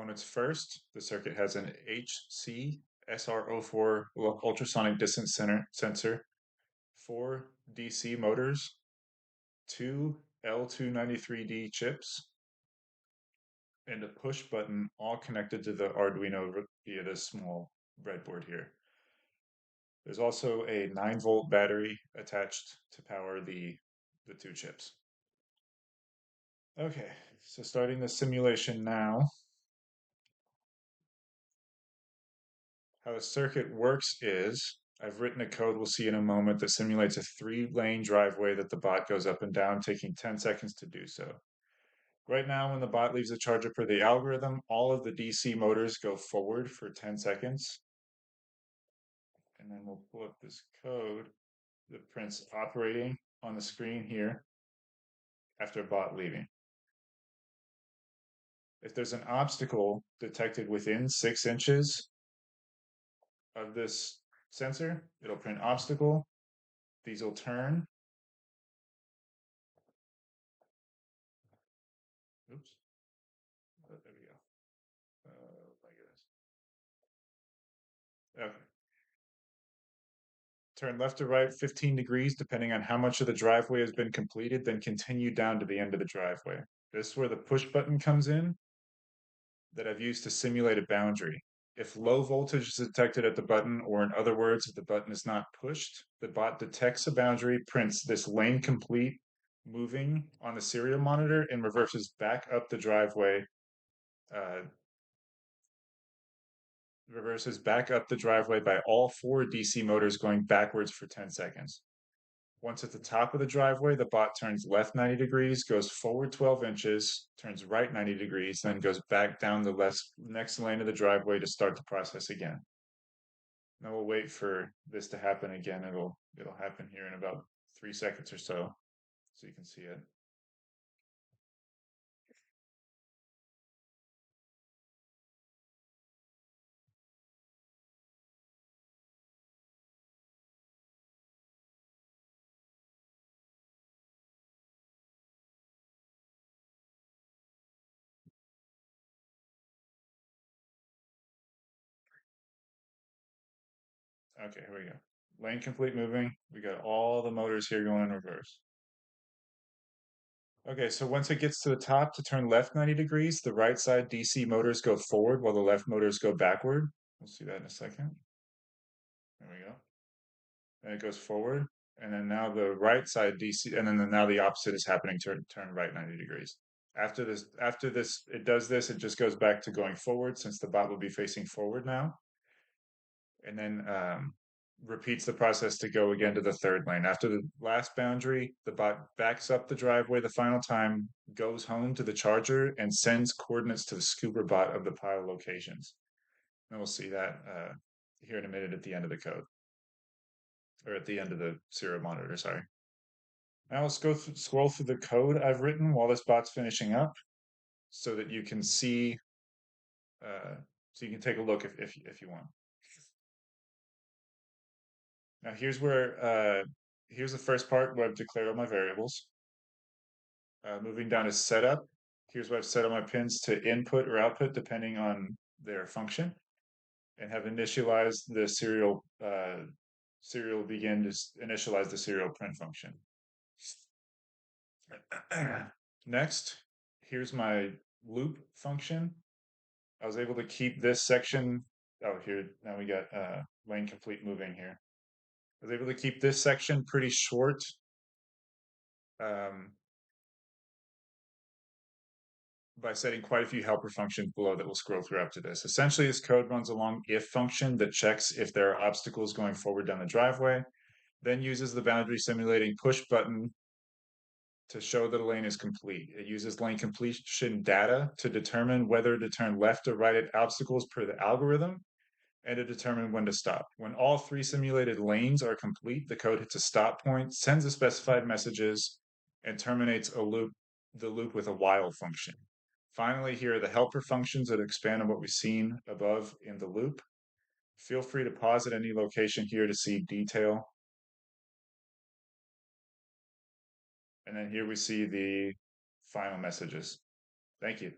Components first, the circuit has an HC SR04 ultrasonic distance sensor, 4 DC motors, 2 L293D chips, and a push button all connected to the Arduino via this small breadboard here. There's also a 9-volt battery attached to power the 2 chips. Okay, so starting the simulation now. How the circuit works is, I've written a code we'll see in a moment that simulates a 3-lane driveway that the bot goes up and down, taking 10 seconds to do so. Right now, when the bot leaves the charger per the algorithm, all of the DC motors go forward for 10 seconds. And then we'll pull up this code that prints operating on the screen here after bot leaving. If there's an obstacle detected within 6 inches of this sensor, it'll print obstacle. These will turn. Oops. Oh, there we go. My goodness. Okay. Turn left to right 15 degrees, depending on how much of the driveway has been completed, then continue down to the end of the driveway. This is where the push button comes in that I've used to simulate a boundary. If low voltage is detected at the button, or in other words, if the button is not pushed, the bot detects a boundary, prints this lane complete moving on the serial monitor, and reverses back up the driveway. Uh, by all 4 DC motors going backwards for 10 seconds. Once at the top of the driveway, the bot turns left 90 degrees, goes forward 12 inches, turns right 90 degrees, then goes back down the next lane of the driveway to start the process again. Now we'll wait for this to happen again. It'll happen here in about 3 seconds or so you can see it. Okay, here we go. Lane complete moving. We got all the motors here going in reverse. Okay, so once it gets to the top, to turn left 90 degrees, the right side DC motors go forward while the left motors go backward. We'll see that in a second. There we go. And it goes forward. And then now the right side DC, and then now the opposite is happening, turn right 90 degrees. After this, it does this, it just goes back to going forward since the bot will be facing forward now. And then repeats the process to go again to the third lane. After the last boundary, the bot backs up the driveway the final time, goes home to the charger, and sends coordinates to the scooper bot of the pile locations. And we'll see that here in a minute at the end of the code, or at the end of the serial monitor, sorry. Now let's scroll through the code I've written while this bot's finishing up so that you can see, so you can take a look if you want. Now here's the first part where I've declared all my variables. Moving down to setup, here's where I've set all my pins to input or output depending on their function, and have initialized the serial begin to initialize the serial print function. Next, here's my loop function. I was able to keep this section. Oh, here now we got lane complete moving here. I was able to keep this section pretty short. By setting quite a few helper functions below that we'll scroll through after this. Essentially, this code runs along if function that checks if there are obstacles going forward down the driveway, then uses the boundary simulating push button to show that a lane is complete. It uses lane completion data to determine whether to turn left or right at obstacles per the algorithm, and to determine when to stop. When all 3 simulated lanes are complete, the code hits a stop point, sends the specified messages, and terminates the loop with a while function. Finally, here are the helper functions that expand on what we've seen above in the loop. Feel free to pause at any location here to see detail. And then here we see the final messages. Thank you.